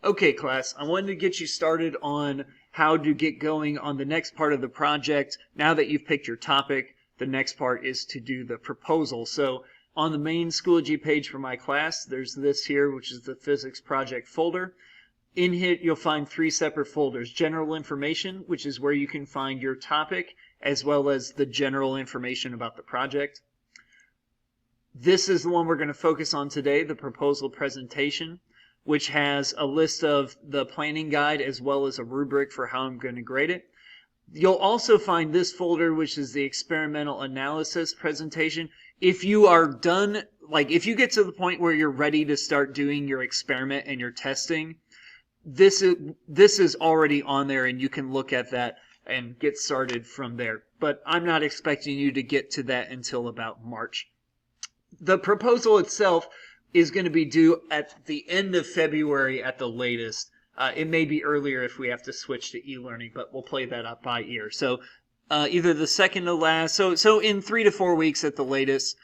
Okay, class, I wanted to get you started on how to get going on the next part of the project. Now that you've picked your topic, the next part is to do the proposal. So on the main Schoology page for my class, there's this here, which is the physics project folder. In it, you'll find three separate folders: general information, which is where you can find your topic, as well as the general information about the project. This is the one we're going to focus on today, the proposal presentation, which has a list of the planning guide as well as a rubric for how I'm going to grade it. You'll also find this folder, which is the experimental analysis presentation. If you are done, if you get to the point where you're ready to start doing your experiment and your testing, this is already on there and you can look at that and get started from there. But I'm not expecting you to get to that until about March. The proposal itself is going to be due at the end of February at the latest. It may be earlier if we have to switch to e-learning, but we'll play that up by ear. So either the second to last, so in 3 to 4 weeks at the latest,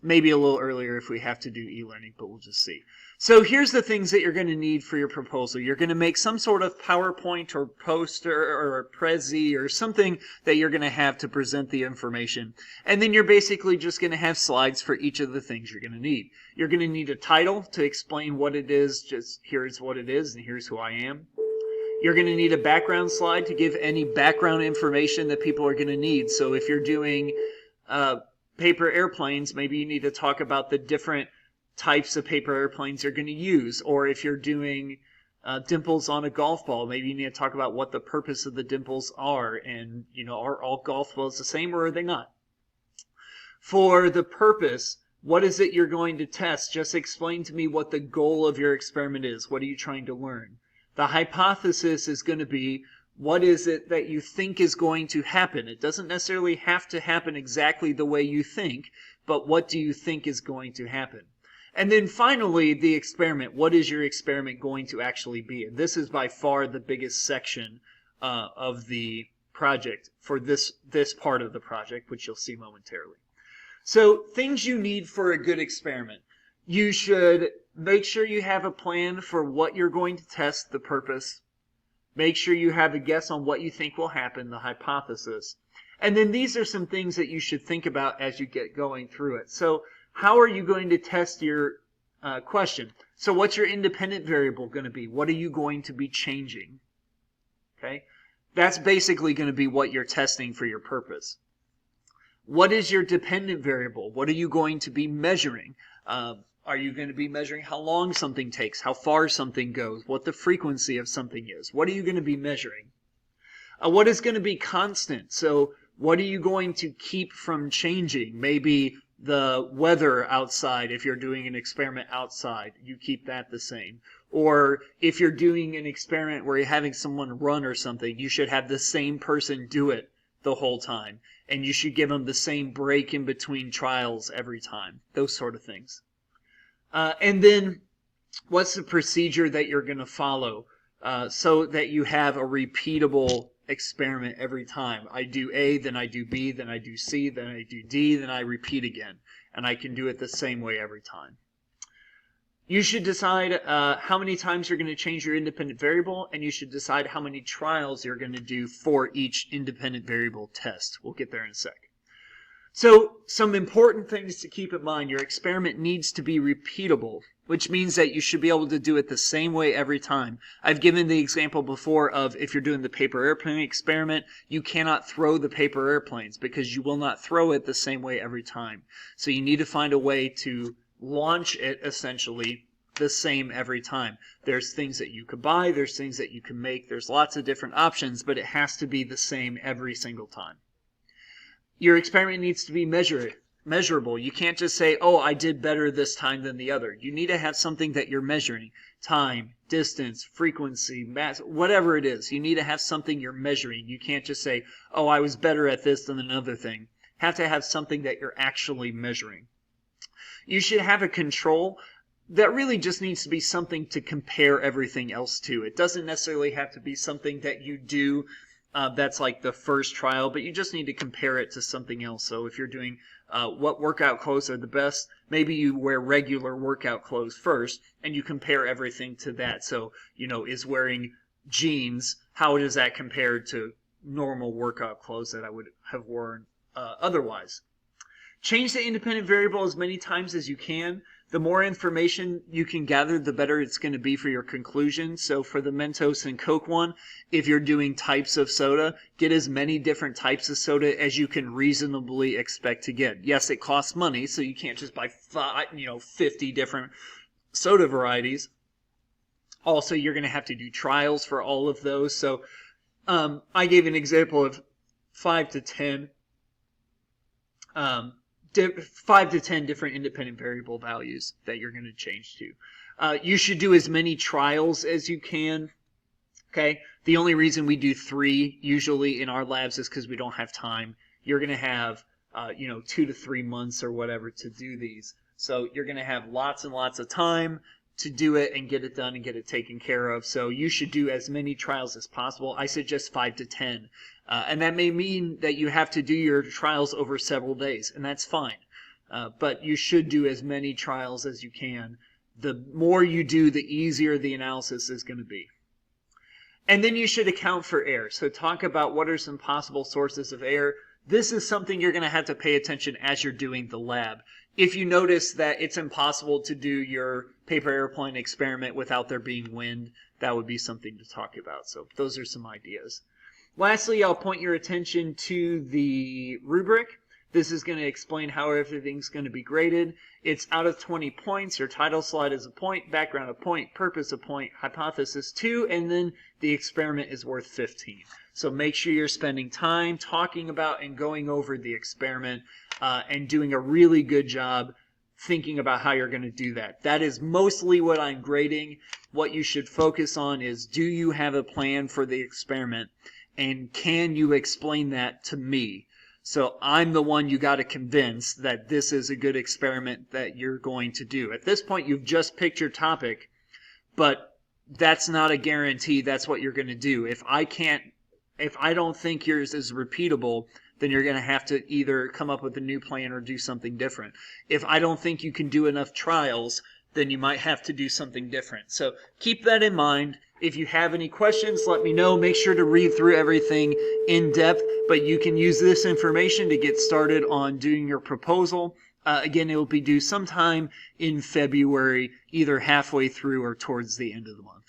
maybe a little earlier if we have to do e-learning, but we'll just see. So here's the things that you're going to need for your proposal. You're going to make some sort of PowerPoint or poster or a Prezi or something that you're going to have to present the information. And then you're basically just going to have slides for each of the things you're going to need. You're going to need a title to explain what it is, just here's what it is and here's who I am. You're going to need a background slide to give any background information that people are going to need. So if you're doing paper airplanes, maybe you need to talk about the different types of paper airplanes you're going to use. Or if you're doing dimples on a golf ball, maybe you need to talk about what the purpose of the dimples are. And, are all golf balls the same or are they not? For the purpose, what is it you're going to test? Just explain to me what the goal of your experiment is. What are you trying to learn? The hypothesis is going to be, what is it that you think is going to happen? It doesn't necessarily have to happen exactly the way you think, but what do you think is going to happen? And then finally, the experiment. What is your experiment going to actually be? And this is by far the biggest section of the project for this part of the project, which you'll see momentarily. So things you need for a good experiment. You should make sure you have a plan for what you're going to test, the purpose. Make sure you have a guess on what you think will happen, the hypothesis. And then these are some things that you should think about as you get going through it. So how are you going to test your question? So what's your independent variable going to be? What are you going to be changing? Okay, that's basically going to be what you're testing for your purpose. What is your dependent variable? What are you going to be measuring? Are you going to be measuring how long something takes, how far something goes, what the frequency of something is? What are you going to be measuring? What is going to be constant? So what are you going to keep from changing? Maybe the weather outside, if you're doing an experiment outside, you keep that the same. Or if you're doing an experiment where you're having someone run or something, you should have the same person do it the whole time. And you should give them the same break in between trials every time. Those sort of things. And then what's the procedure that you're going to follow so that you have a repeatable experiment every time? I do A, then I do B, then I do C, then I do D, then I repeat again. And I can do it the same way every time. You should decide how many times you're going to change your independent variable, and you should decide how many trials you're going to do for each independent variable test. We'll get there in a sec. So some important things to keep in mind. Your experiment needs to be repeatable, which means that you should be able to do it the same way every time. I've given the example before of if you're doing the paper airplane experiment, you cannot throw the paper airplanes because you will not throw it the same way every time. So you need to find a way to launch it essentially the same every time. There's things that you could buy, there's things that you can make, there's lots of different options, but it has to be the same every single time. Your experiment needs to be measurable. You can't just say, oh, I did better this time than the other. You need to have something that you're measuring. Time, distance, frequency, mass, whatever it is. You need to have something you're measuring. You can't just say, oh, I was better at this than another thing. You have to have something that you're actually measuring. You should have a control that really just needs to be something to compare everything else to. It doesn't necessarily have to be something that you do That's like the first trial, but you just need to compare it to something else. So if you're doing what workout clothes are the best, maybe you wear regular workout clothes first and you compare everything to that. So, is wearing jeans, how does that compare to normal workout clothes that I would have worn otherwise? Change the independent variable as many times as you can. The more information you can gather, the better it's going to be for your conclusion. So for the Mentos and Coke one, if you're doing types of soda, get as many different types of soda as you can reasonably expect to get. Yes, it costs money, so you can't just buy 50 different soda varieties. Also, you're going to have to do trials for all of those. So I gave an example of 5 to 10 different independent variable values that you're going to change to. You should do as many trials as you can. Okay. The only reason we do 3 usually in our labs is because we don't have time. You're going to have, 2 to 3 months or whatever to do these. So you're going to have lots and lots of time to do it and get it done and get it taken care of. So you should do as many trials as possible. I suggest 5 to 10. And that may mean that you have to do your trials over several days, and that's fine. But you should do as many trials as you can. The more you do, the easier the analysis is going to be. And then you should account for error. So talk about what are some possible sources of error. This is something you're going to have to pay attention as you're doing the lab. If you notice that it's impossible to do your paper airplane experiment without there being wind, that would be something to talk about. So those are some ideas. Lastly, I'll point your attention to the rubric. This is going to explain how everything's going to be graded. It's out of 20 points. Your title slide is a point, background a point, purpose a point, hypothesis 2, and then the experiment is worth 15. So make sure you're spending time talking about and going over the experiment and doing a really good job thinking about how you're going to do that. That is mostly what I'm grading. What you should focus on is, do you have a plan for the experiment? And can you explain that to me? So I'm the one you got to convince that this is a good experiment that you're going to do. At this point, you've just picked your topic, but that's not a guarantee that's what you're going to do. If I don't think yours is repeatable, then you're going to have to either come up with a new plan or do something different. If I don't think you can do enough trials, then you might have to do something different. So keep that in mind. If you have any questions, let me know. Make sure to read through everything in depth, but you can use this information to get started on doing your proposal. Again, it will be due sometime in February, either halfway through or towards the end of the month.